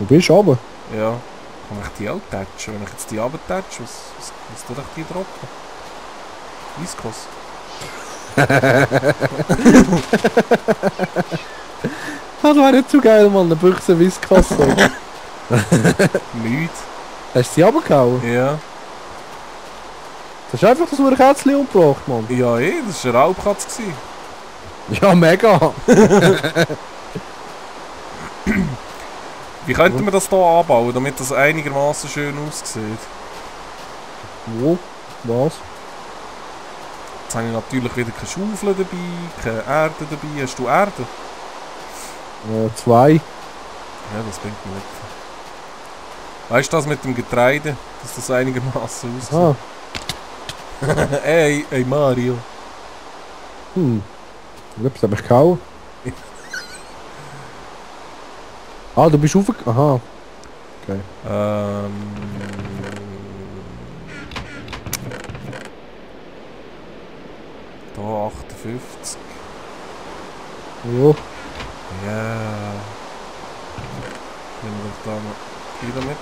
bist aber. Ja. Kann ich die auch touchen? Wenn ich jetzt die runtertatsche, was tut ich die droppen? Viskos. Das wäre nicht zu geil, Mann. Eine Büchse Viskasse. Nicht. Hast du sie runtergehauen? Ja. Das ist einfach das nur ein Kätzchen umgebracht, Mann. Ja, das war eine Raubkatze. Ja, mega. Wie könnten wir das hier anbauen, damit das einigermaßen schön aussieht? Wo? Was? Jetzt habe ich natürlich wieder keine Schaufel dabei, keine Erde dabei. Hast du Erde? 2. Ja, das bringt mir nicht. Weißt du das mit dem Getreide, dass das einigermaßen aussieht? Ah. Ey Mario. Etwas habe ich gehauen. Ah, du bist rauf... Aha. Okay. Da 58. Jo. Ja. Nehmen wir da noch wieder mit.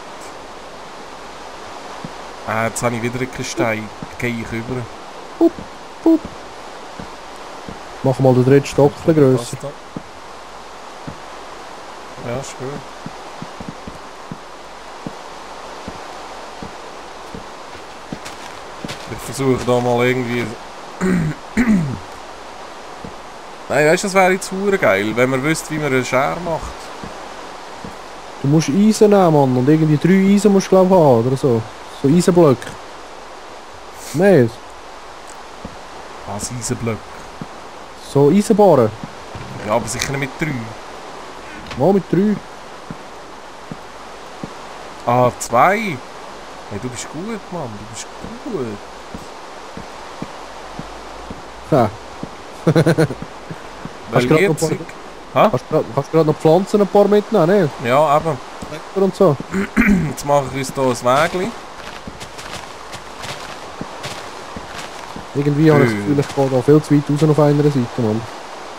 Jetzt habe ich wieder einen Stein. Gehe ich rüber. Pup, pup. Mach mal den dritten Stock ein bisschen grösser. Ja, ist gut. Ich versuche da mal irgendwie... Nein, weißt du, das wäre jetzt verdammt geil, wenn man wüsste, wie man eine Schere macht. Du musst Eisen nehmen, Mann. Und irgendwie 3 Eisen musst du, glaube ich, haben, oder so. So Eisenblöcke. Nein. Was, Eisenblöcke? So Eisenbarren. Ja, aber sicher nicht mit 3. Mal mit 3. Ah, 2. Hey, du bist gut, Mann. Du bist gut. Ja. Weil jetzt... Kannst du gerade noch Pflanzen ein paar mitnehmen, ne? Ja, eben. Blätter und so. Jetzt mache ich uns hier ein Wägli. Irgendwie habe ich das Gefühl, ich gehe da viel zu weit raus auf einer Seite, Mann.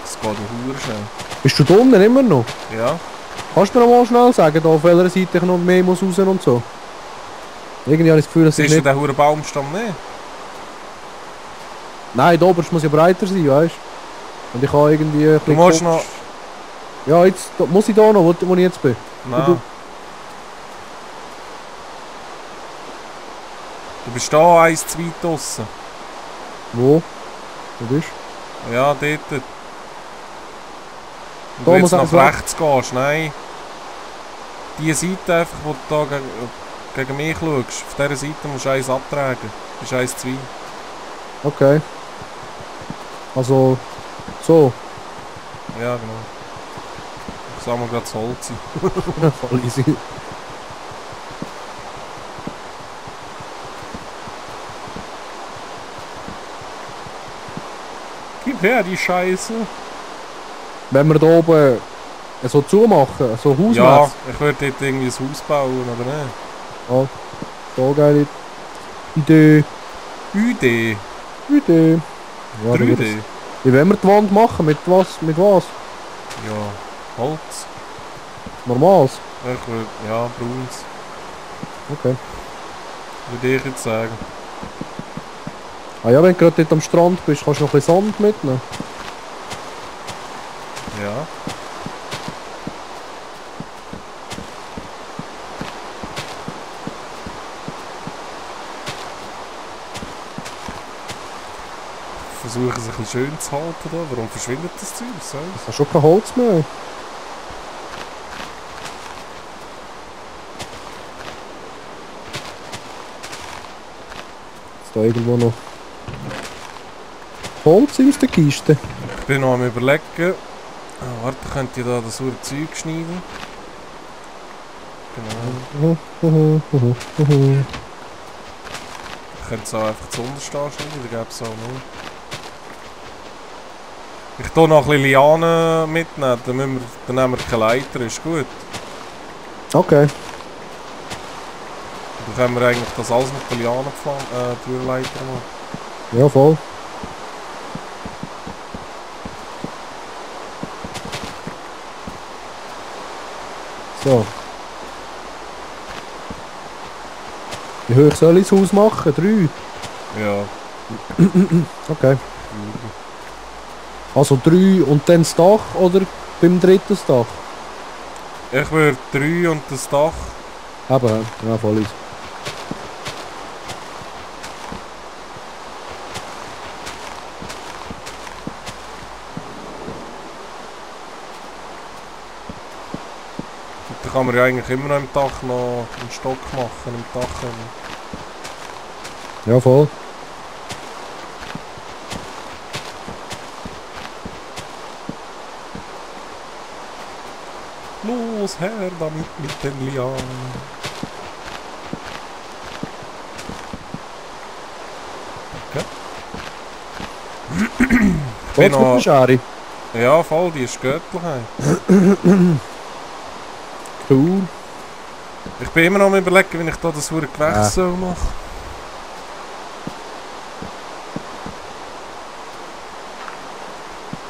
Das geht noch verdammt schnell. Bist du da unten immer noch? Ja. Kannst du mir noch mal schnell sagen, da auf welcher Seite ich noch mehr muss raus und so? Irgendwie habe ich das Gefühl, dass ich Siehst du nicht... den verdammt Baumstamm nicht? Nein, da oberst muss ja breiter sein, weißt du? Und ich habe irgendwie... Du musst noch... Ja, jetzt da, muss ich da noch, wo ich jetzt bin. Nein. Du bist da eins zu weit draussen. Wo? Wo bist du? Ja, dort. Und Da du muss jetzt nach ich rechts gehst, nein. Die Seite einfach, wo du da gegen mich schaust, auf dieser Seite musst du eins abtragen. Das ist eins zu weit. Okay. Also... So. Ja, genau. Ich sammle gerade das Holz ein. Voll easy. Gib her die Scheiße. Wenn wir da oben so zumachen, so Hausnetz. Ja, ich würde dort irgendwie ein Haus bauen, oder nicht? Ja, so geile Idee. Idee. Idee. Ja, 3D. Wie wollen wir die Wand machen? Mit was? Mit was? Ja, Holz. Normales? Ich würde, ja, brauns. Okay. Würde ich jetzt sagen. Ah ja, wenn du gerade dort am Strand bist, kannst du noch ein bisschen Sand mitnehmen. Ja. Versuche es ein bisschen schön zu halten da. Warum verschwindet das Zeug? So? Ich habe schon kein Holz mehr. Ist da irgendwo noch Holz aus der Kiste? Ich bin noch am Überlegen. Ah, warte, könnte ich da das saure Zeug schneiden? Genau. Ich könnte es auch einfach zu unterstehen schneiden, da gäbe es auch nur. Ich tue noch ein bisschen Lianen mitnehmen, dann nehmen wir keine Leiter, ist gut. Okay. Dann können wir eigentlich das alles mit den Lianen Türleiter machen. Ja, voll. So. Wie hoch soll ich das Haus machen? 3? Ja. Okay. Also 3 und dann das Dach oder beim dritten das Dach? Ich würde 3 und das Dach. Eben, ja, voll ist. Da kann man ja eigentlich immer noch im Dach noch einen Stock machen, im Dach. Ja, voll. Los, her damit mit den Lianen. Okay. Geht's mit der Schere? Ja, voll, die ist göttlich. Cool. Ich bin immer noch am überlegen, wie ich da das verdammte Gewächs soll machen.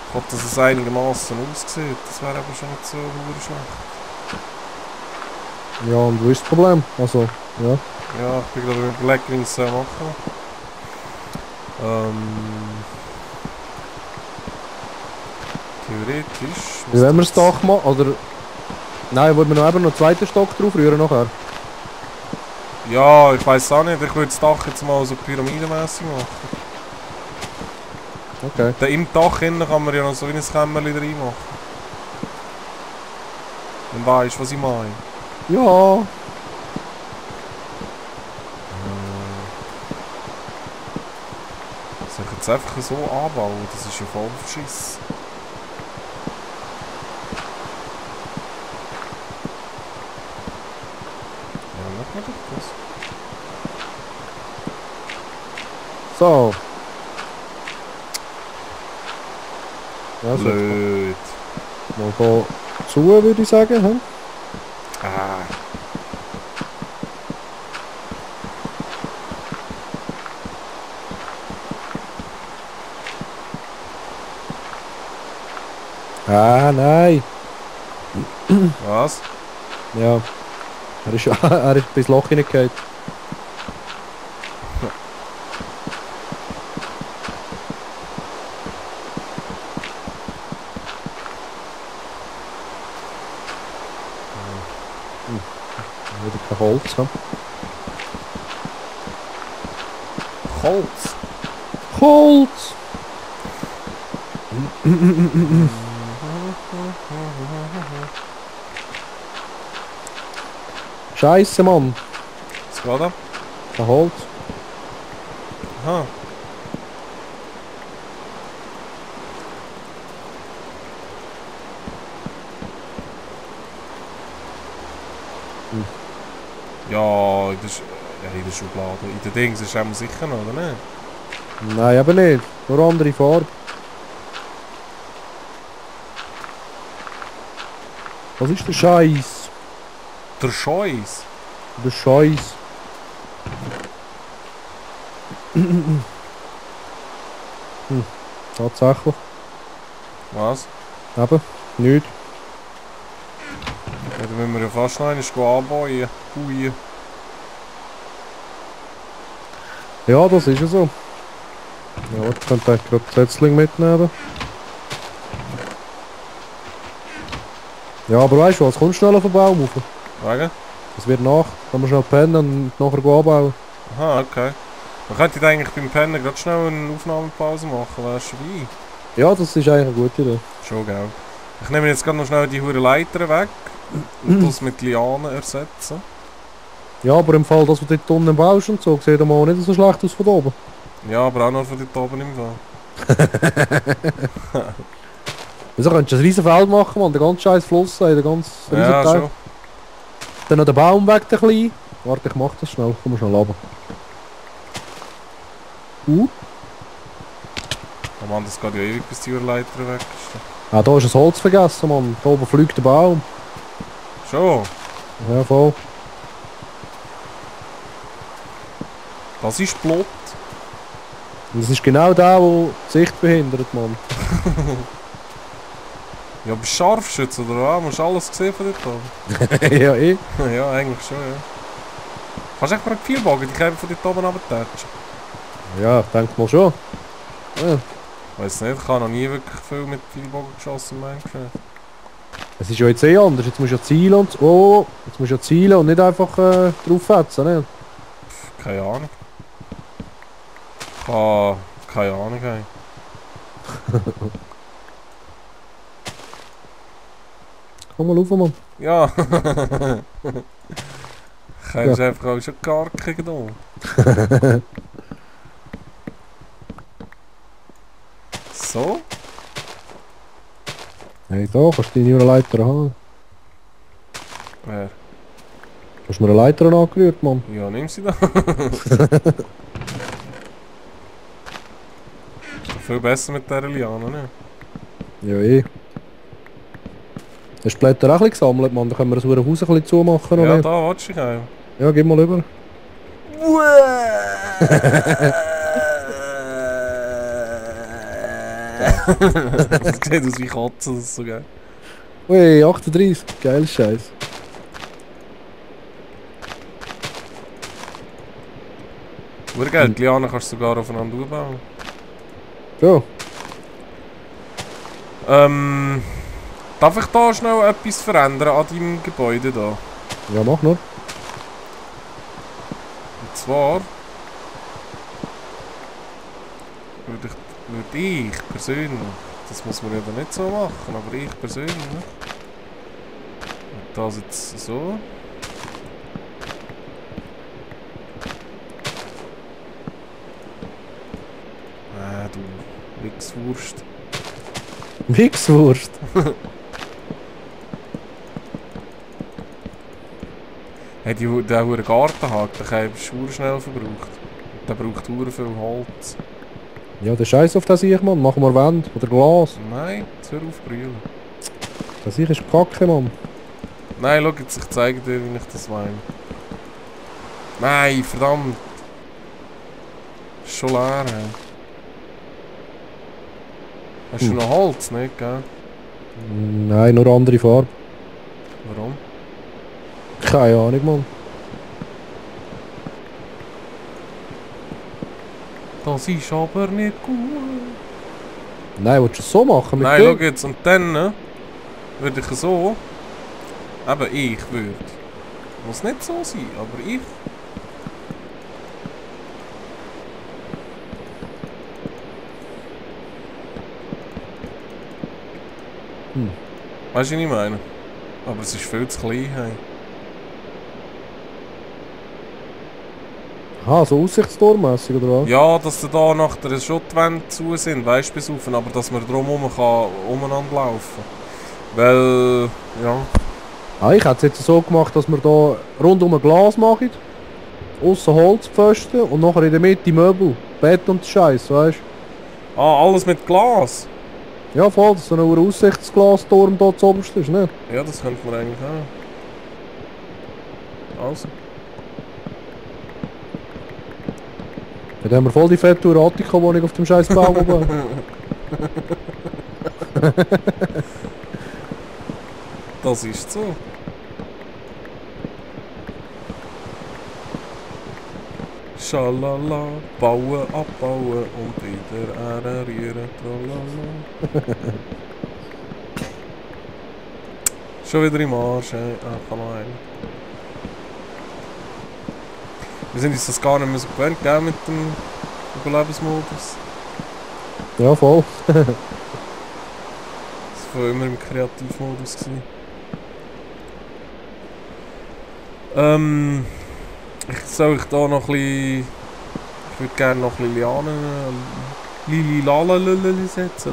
Ich hoffe, dass es einigermaßen aussieht. Das wäre aber schon nicht so schlecht. Ja, und wo ist das Problem? Also, ja. Ja, ich bin gerade am überlegen, wie ich es machen theoretisch... Wie wollen wir das Dach machen? Oder... Nein, wollen wir noch eben noch einen zweiten Stock drauf rühren nachher? Ja, ich weiß auch nicht. Ich würde das Dach jetzt mal so pyramidenmässig machen. Okay. Da im Dach innen kann man ja noch so wie ein Kämmerchen reinmachen. Dann weisst du, was ich meine. Ja. Soll ich jetzt einfach so anbauen? Das ist ja voll verschissen. Ja, mach mal doch das. So. Ja, so. Blöd. Mal hier zu, würde ich sagen. Hm? Ah. Ah, nein. Was? Ja. Er ist bis Loch hineingefallen. Wieder kein Holz. Hm? Holz? Holz! Scheiße, Mann. Was geht da? Kein Holz. Aha. Ja, in der Schublade. In den Dings ist es sicher noch, oder nicht? Nein, eben nicht. Nur andere Farbe. Was ist der Scheiß? Der Scheiß? Der Scheiß. Tatsächlich. Was? Eben, nichts. Ja, dann müssen wir ja fast noch einmal anbauen. Ui. Ja, das ist ja so. Ja, ich könnte eigentlich gerade Setzling mitnehmen. Ja, aber weißt du was, kommst du schnell auf den Baum rauf? Wegen? Es wird nach, kann man schnell pennen und nachher anbauen. Aha, okay. Man könnte eigentlich beim Pennen gerade schnell eine Aufnahmepause machen, wärst du dabei? Ja, das ist eigentlich eine gute Idee. Schon, gell. Ich nehme jetzt gerade noch schnell die hure Leiter weg und das mit Lianen ersetzen. Ja, aber im Fall, dass du dort unten baust und so, sieht er mal nicht so schlecht aus von oben. Ja, aber auch nur von dort oben im Fall. Wieso könntest du ein riesen Feld machen, man, der ganze scheiß Fluss, der ganze riesen Ja, Teil. schon. Dann noch den Baum weg, der kleine. Warte, ich mach das schnell, komm mal schnell runter. Oh Mann, das geht ja ewig, bis die Leiter weg ist. Ah, da ist das Holz vergessen, Mann. Da oben fliegt der Baum. Schon? Ja, voll. Das ist Blut. Und das ist genau der, der die Sicht behindert, Mann. Ja, bist du Scharfschütze oder was? Musst du alles sehen von dort oben? Ja, eh. Ja, eigentlich schon, ja. Kannst du echt mal viel Bogen, die können von dort oben runtertatschen? Ja, ich denke mal schon. Ja. Ich weiss nicht, ich habe noch nie wirklich viel mit viel Bogen geschossen in Minecraft. Es ist ja jetzt eh anders. Jetzt musst du ja zielen und... Oh, jetzt musst du ja zielen und nicht einfach drauf fetzen, ne? Keine Ahnung. Ich habe keine Ahnung. Ey. Komm mal rauf, Mann. Ja. Kannst einfach auch schon gar kriegen. So? Hey, da kannst du deine Leiter haben. Wer? Hast du mir eine Leiter angerührt, Mann? Ja, nimm sie da. Ist doch viel besser mit dieser Liane, ne? Ja, eh. Hast du die Blätter auch ein bisschen gesammelt, Mann? Dann können wir das Haus ein bisschen zumachen, oder Ja, nicht? da watsch ich auch. Ja, gib mal rüber. Das sieht aus wie Katze, das ist so geil. Ui, 38. Geil Scheiß. Urgeil, die Liane kannst du sogar aufeinander aufbauen. Ja. Darf ich da schnell etwas verändern an deinem Gebäude da? Ja, mach nur. Und zwar... würde ich persönlich... Das muss man ja dann nicht so machen, aber ich persönlich... Und das jetzt so... Du Wichswurst. Wichswurst. Hey, der hure Gartenhaken, den hast du schnell verbraucht. Der braucht hure viel Holz. Ja, der Scheiß auf das ich, Mann. Machen wir Wand oder Glas. Nein, jetzt hör auf brüllen. Das ich ist Kacke, Mann. Nein, schau jetzt, ich zeige dir, wie ich das meine. Nein, verdammt. Ist schon leer, hey. Hast du noch Holz, nicht, gell? Nein, nur andere Farbe. Warum? Keine Ahnung, Mann. Das ist aber nicht gut. Nein, willst du es so machen? Mit Nein, dem? schau jetzt, und dann würde ich so... Eben, ich würde. Muss nicht so sein, aber ich... Weißt du, was ich meine? Aber es ist viel zu klein, hey. Aha, so aussichtstormässig oder was? Ja, dass da nach der Schottwände zu sind, weißt du, bis rauf, aber dass man drumherum kann umeinander laufen. Weil, ja. Ah, ich hätte es jetzt so gemacht, dass wir da rundum ein Glas machen. Aussen Holzpfosten und nachher in der Mitte Möbel. Bett und Scheiß, weißt du? Ah, alles mit Glas? Ja, voll, dass so ein Aussichtsglasturm da zu oberst ist, ne? Ja, das könnte man eigentlich auch. Also. Dann haben wir voll die fette Attika-Wohnung auf dem scheiß Bau oben. Das ist so. Schalala, bauen, abbauen und wieder aerieren, tralala. Schon wieder im Arsch, ey. Ah, kann noch einen. Wir sind uns das gar nicht mehr so gewöhnt, gell, mit dem Überlebensmodus. Ja, voll. Das war immer im Kreativmodus gewesen. Soll ich da noch ein bisschen... Ich würde gerne noch ein bisschen Lianen... Lili Lala setzen.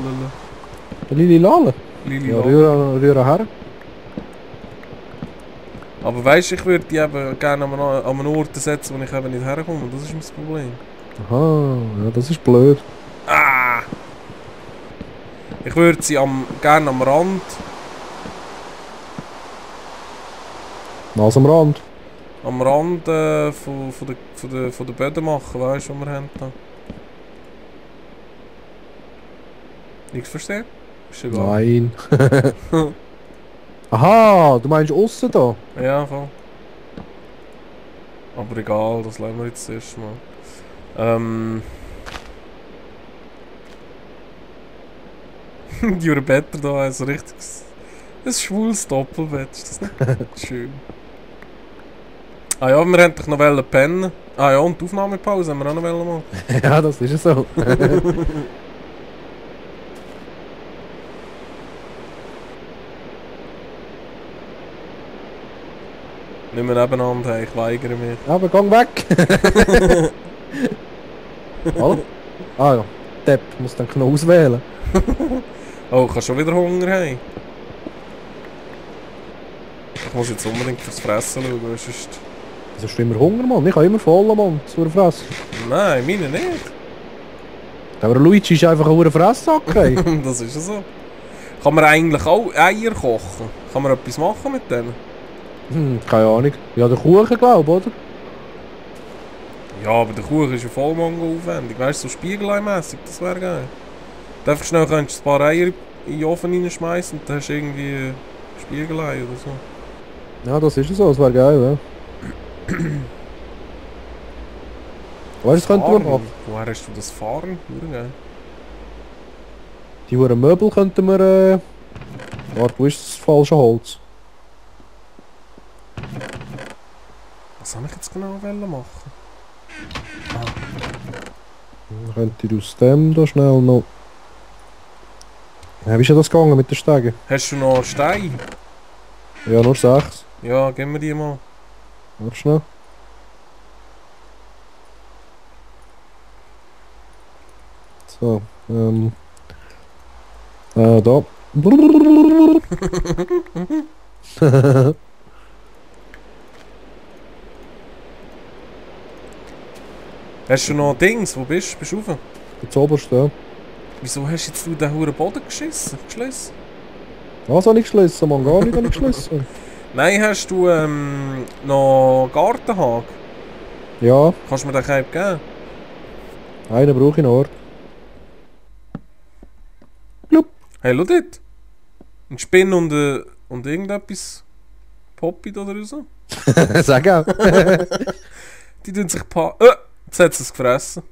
Lili Lale? Lili Ja, Lala. rühren her. Aber weißt du, ich würde die eben gerne an einem Ort setzen, wo ich eben nicht herkomme. Das ist mein Problem. Aha, ja, das ist blöd. Ah! Ich würde sie gerne am Rand. Was am Rand? Am Rand von der Böden machen, weißt du, was wir haben da. Nichts verstehen? Ist egal. Nein. Aha, du meinst aussen da? Ja, voll. Aber egal, das lassen wir jetzt erstmal. Die Better da, also richtig. Ein schwules Doppelbett, ist das nicht schön? Ah ja, wir wollten doch noch pennen. Ah ja, und die Aufnahmepause haben wir auch noch machen. Ja, das ist so. Nicht mehr nebeneinander, ich weigere mich. Aber gang weg! Hallo? Ah ja, Depp, muss dann noch auswählen. Oh, ich habe schon wieder Hunger haben. Ich muss jetzt unbedingt fürs Fressen schauen, weil sonst... Das ist immer Hunger, Mann. Ich habe immer vollen Mann zur Fresse. Nein, meine nicht. Aber Luigi ist einfach ein Fressack. Das ist ja so. Kann man eigentlich auch Eier kochen? Kann man etwas machen mit denen? Keine Ahnung. Ja, der Kuchen, glaube ich, oder? Ja, aber der Kuchen ist ja voll manga aufwendig. Weißt du, so Spiegelei-mässig, das wäre geil. Einfach schnell könntest du ein paar Eier in den Ofen reinschmeißen und dann hast du irgendwie Spiegelei oder so. Ja, das ist so, das wäre geil, ja. Weißt du, das könnten wir machen? Woher hast du das Fahren? Geil. Die Möbel könnten wir... Warte, wo ist das falsche Holz? Was soll ich jetzt genau machen? Dann könnte ich aus dem da schnell noch... Ja, wie ist denn das gegangen mit den Stegen? Hast du noch Steine? Ja, nur 6. Ja, gib mir die mal. Warte schnell. So, da. Hast du noch Dings? Wo bist du? Bist du rauf? Jetzt oberst, ja. Wieso hast jetzt du den huren Boden geschissen? Geschlissen? Was habe ich geschlossen, Mann? Gar nicht habe ich geschlossen. Nein, hast du noch Gartenhag? Ja, Kannst du mir den Keib geben? einen brauche ich noch. Blub. Hey, schau dort! Ein Spinn und irgendetwas Poppit oder so? Sag auch. Die tun sich jetzt hat es gefressen.